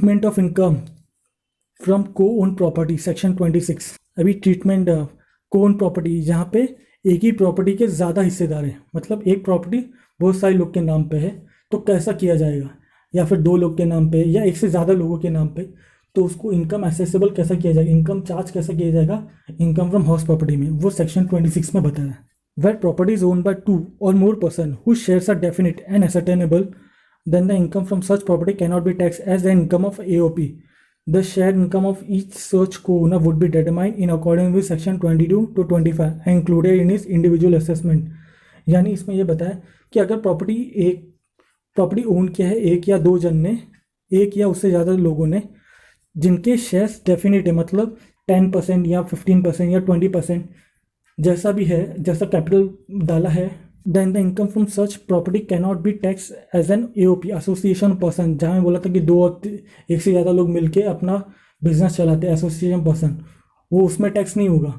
Treatment of income from को own property section 26। अभी treatment को ओन प्रॉपर्टी, जहाँ पे एक ही प्रॉपर्टी के ज़्यादा हिस्सेदार हैं, मतलब एक प्रॉपर्टी बहुत सारे लोग के नाम पे है, तो कैसा किया जाएगा, या फिर दो लोग के नाम पे या एक से ज़्यादा लोगों के नाम पे, तो उसको इनकम एसेसेबल कैसा किया जाएगा, इनकम चार्ज कैसा किया जाएगा इनकम फ्रॉम हाउस प्रॉपर्टी में, वो सेक्शन 26 में बताया है। Where property is owned by 2 और more person whose shares are definite and ascertainable, then the income from such property cannot be taxed as the income of AOP. The share income of each such co-owner would be determined in accordance with section 22 to 25 and included in his individual assessment. यानी इसमें यह बताया कि अगर property own किया है एक या दो जन ने, एक या उससे ज़्यादा लोगों ने, जिनके शेयर्स डेफिनेट है, मतलब 10% या 15% या 20% जैसा भी है, जैसा कैपिटल डाला है, then the income from such property cannot be taxed as an AOP association person। जहाँ मैं बोला था कि दो और एक से ज़्यादा लोग मिलके अपना बिजनेस चलाते हैं, एसोसिएशन पर्सन, वो उसमें टैक्स नहीं होगा,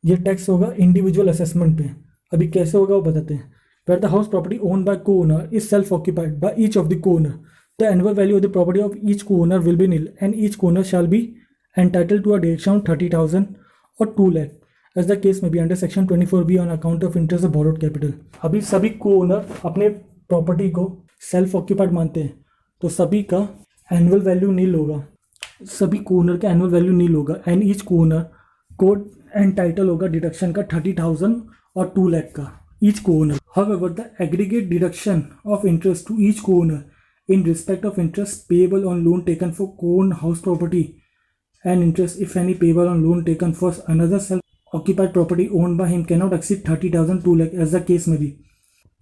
ये टैक्स होगा इंडिविजुअल असेसमेंट पे। अभी कैसे होगा वो बताते हैं। Where the house property owned by co-owner is self-occupied by each of the co-owner, the annual value of the property of each co-owner will be nil and each co-owner shall be entitled to a deduction of 30,000 or 2 lakh as the case may be under section 24B on account of interest of borrowed capital। अभी सभी को-ओनर अपने property को self occupied मानते हैं, तो सभी का annual value नील होगा, सभी को-ओनर का एनुअल वैल्यू नील होगा एंड ईच को-ओनर को एंटाइटल होगा डिडक्शन का 30,000 और 2 लाख का each co-owner। However, the aggregate deduction of interest to each co-owner in respect of interest payable on loan taken for co-owned house property and interest, if any, payable on loan taken for another self-occupied property owned by him cannot exceed 30,000 2 lakh as the case may be।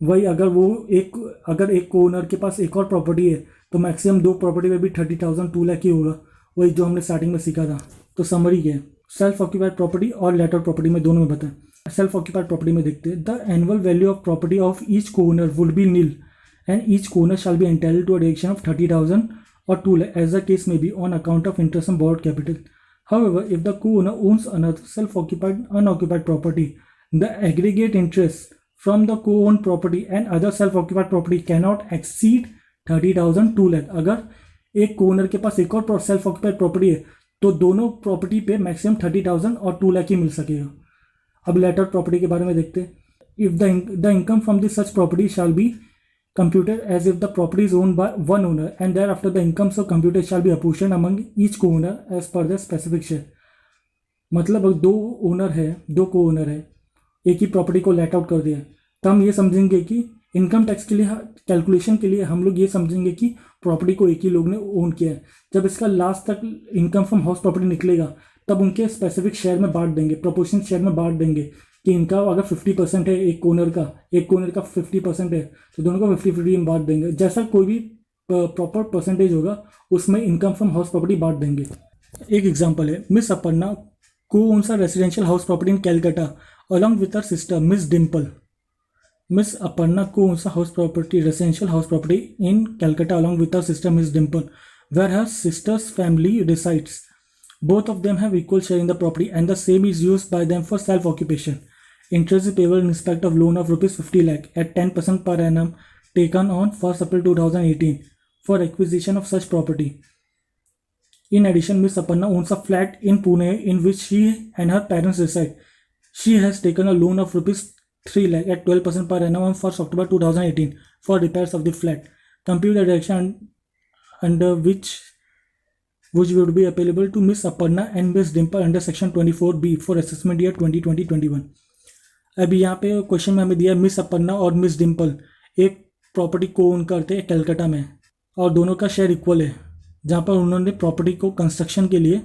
वही अगर एक को-ओनर के पास एक और property है तो maximum दो प्रॉपर्टी में भी 30,000 2 लाख ही होगा, वही जो हमने स्टार्टिंग में सीखा था। तो समरी क्या है, सेल्फ ऑक्यूपाइड प्रॉपर्टी और लेटर प्रॉपर्टी में दोनों में बताएं। सेल्फ ऑक्यूपाइड प्रॉपर्टी में देखते हैं, the annual value of property of each co-owner would be nil and each co-owner shall be entitled to a deduction of 30,000 और 2 lakh as the case may be on account of interest on borrowed capital। However, if the co-owner owns another self-occupied unoccupied property, the aggregate interest from the co-owned property and other self-occupied property cannot exceed 30,000 2 lakh। अगर एक को-ओनर के पास एक और self occupied property है तो दोनों property पे मैक्सिमम 30,000 और 2 लाख ही मिल सकेगा। अब लेटर प्रॉपर्टी के बारे में देखते हैं। If the income from this such property shall be computed as if the property is owned by one owner and thereafter the incomes of computed shall be apportioned among each co-owner as per the specific share। मतलब अगर दो को-ओनर है, एक ही property को let out कर दिया, तो हम ये समझेंगे कि इनकम टैक्स के लिए कैलकुलेशन के लिए हम लोग ये समझेंगे कि प्रॉपर्टी को एक ही लोग ने ओन किया है। जब इसका लास्ट तक इनकम फ्रॉम हाउस प्रॉपर्टी निकलेगा तब उनके स्पेसिफिक शेयर में बांट देंगे, प्रोपोर्शनल शेयर में बांट देंगे कि इनका अगर 50% है एक कोनर का 50% है तो दोनों का 50-50 में बांट देंगे। जैसा कोई भी प्रॉपर परसेंटेज होगा उसमें इनकम फ्रॉम हाउस प्रॉपर्टी बांट देंगे। एक एग्जांपल है, Miss Aparna co-owns a residential house property in Calcutta along with her sister Miss Dimple. Miss Aparna co-owns a house property residential house property in Calcutta along with her sister Miss Dimple where her sister's family resides। Both of them have equal share in the property and the same is used by them for self-occupation। Interest is payable in respect of loan of rupees 50 lakh at 10% per annum taken on 1st April 2018 for acquisition of such property। In addition, Ms. Aparna owns a flat in Pune in which she and her parents reside। She has taken a loan of rupees 3 lakh at 12% per annum on 1st October 2018 for repairs of the flat। Compute the deduction under which would be applicable to Miss Aparna and Miss Dimple under section 24B for assessment year 2020-21। अभी यहाँ पे question में हमें दिया miss Aparna और miss Dimple एक property को own करते हैं कलकत्ता में और दोनों का शेयर इक्वल है, जहाँ पर उन्होंने प्रॉपर्टी को कंस्ट्रक्शन के लिए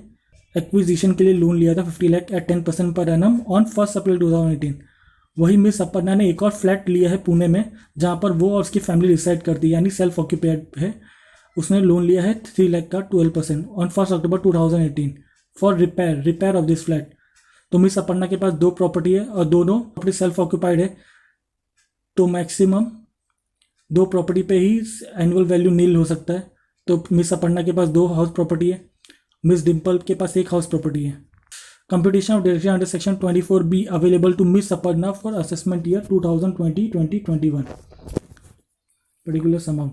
एक्विजिशन के लिए लोन लिया था 50 lakh eight 10% per annum on 1st अप्रैल 2018। वही मिस अपर्णा ने एक और फ्लैट लिया है पुणे में जहाँ पर वो और उसकी फैमिली रिसाइड करती है, यानी सेल्फ ऑक्यूपाइड है। उसने लोन लिया है 3 लाख का 12% on 1st October 2018 for repair of this flat. तो मिस अपर्णा के पास दो प्रॉपर्टी है और दोनों प्रॉपर्टी सेल्फ ऑक्यूपाइड है, तो मैक्सिमम दो प्रॉपर्टी पे ही एनुअल वैल्यू नील हो सकता है। तो मिस अपर्णा के पास दो हाउस प्रॉपर्टी है, मिस डिम्पल के पास एक हाउस प्रॉपर्टी है। Computation of deduction under section 24B available to miss Aparna for assessment year 2020-2021। Particular amount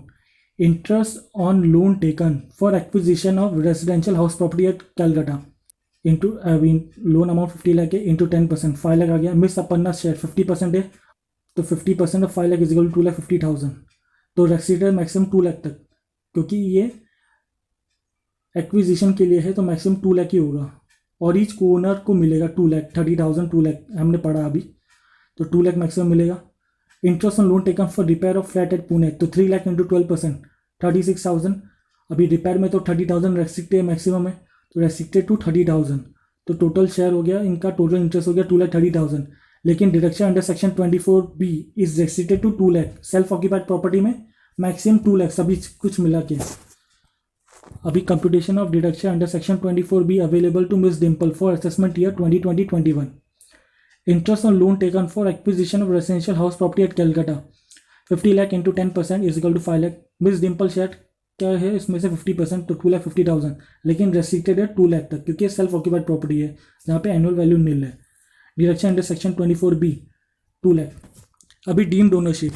interest on loan taken for acquisition of residential house property at Calcutta into loan amount 50 lakh है into 10%, 5 lakh आ गया। Miss अपन्ना share 50% है, तो 50% of 5 lakh is equal to 2,50,000। तो resident maximum 2 lakh तक, क्योंकि ये acquisition के लिए है तो मैक्सिमम 2 लाख ही होगा। और ईच को ओनर को मिलेगा 2 लाख, 30,000 2 लाख हमने पढ़ा अभी, तो 2 लाख मैक्सिमम मिलेगा। Interest on loan taken for repair of flat at Pune, तो 3 लाख इंटू 12%, 36,000। अभी रिपेयर में तो 30,000 रेस्ट्रिक्टेड मैक्सिमम है, तो रेस्ट्रिक्टेड टू 30,000, तो टोटल शेयर हो गया इनका, टोटल इंटरेस्ट हो गया 2,30,000। लेकिन deduction under section 24B is restricted to 2 lakh. Self occupied property में मैक्सिमम 2 लाख सभी कुछ मिला के। अभी computation of deduction under section 24B available to miss Dimple for assessment year 2020-21। Interest on loan taken for acquisition of residential house property at Calcutta 50 lakh into 10% is equal to 5 lakh. Miss Dimple share क्या है इसमें से 50%, तो 2,50,000, लेकिन रेस्ट्रिक्टेड है 2 लाख तक क्योंकि सेल्फ ऑक्यूपाइड प्रॉपर्टी है जहाँ पे एनुअल वैल्यू नील है। Deduction under section 24B 2 lakh. अभी डीम्ड ओनरशिप